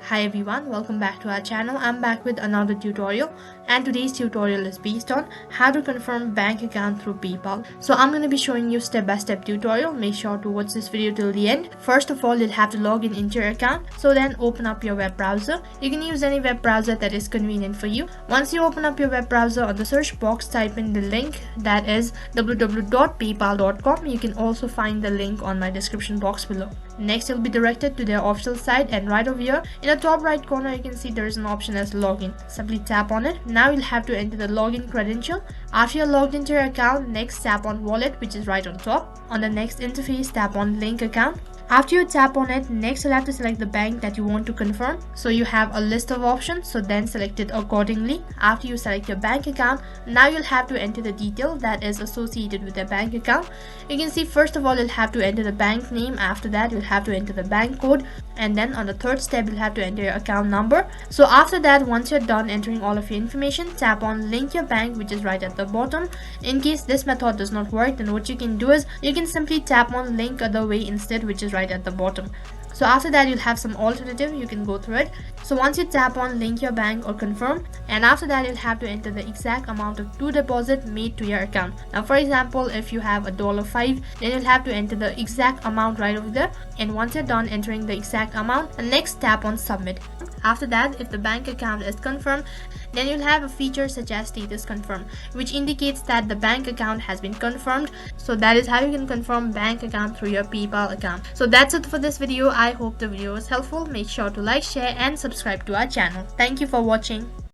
Hi everyone, welcome back to our channel. I'm back with another tutorial, and today's tutorial is based on how to confirm bank account through PayPal. So I'm going to be showing you step-by-step tutorial. Make sure to watch this video till the end. First of all, you'll have to log in into your account. So then open up your web browser. You can use any web browser that is convenient for you. Once you open up your web browser, on the search box type in the link that is www.paypal.com. You can also find the link on my description box below. Next, you'll be directed to their official site, and right over here in the top right corner you can see there is an option as login. Simply tap on it. Now you'll have to enter the login credential. After you're logged into your account, next tap on wallet, which is right on top. On the next interface, tap on link account. After you tap on it, next you'll have to select the bank that you want to confirm. So you have a list of options, so then select it accordingly. After you select your bank account, now you'll have to enter the detail that is associated with your bank account. You can see first of all you'll have to enter the bank name. After that you'll have to enter the bank code, and then on the third step you'll have to enter your account number. So after that, once you're done entering all of your information, tap on link your bank, which is right at the bottom. In case this method does not work, then what you can do is you can simply tap on link other way instead, which is right at the bottom. So after that you'll have some alternative, you can go through it. So once you tap on link your bank or confirm, and after that you'll have to enter the exact amount of to deposit made to your account. Now for example, if you have $5, then you'll have to enter the exact amount right over there. And once you're done entering the exact amount, next tap on submit. After that, if the bank account is confirmed, then you'll have a feature such as status confirm, which indicates that the bank account has been confirmed. So that is how you can confirm bank account through your PayPal account. So that's it for this video. I hope the video was helpful. Make sure to like, share and subscribe to our channel. Thank you for watching.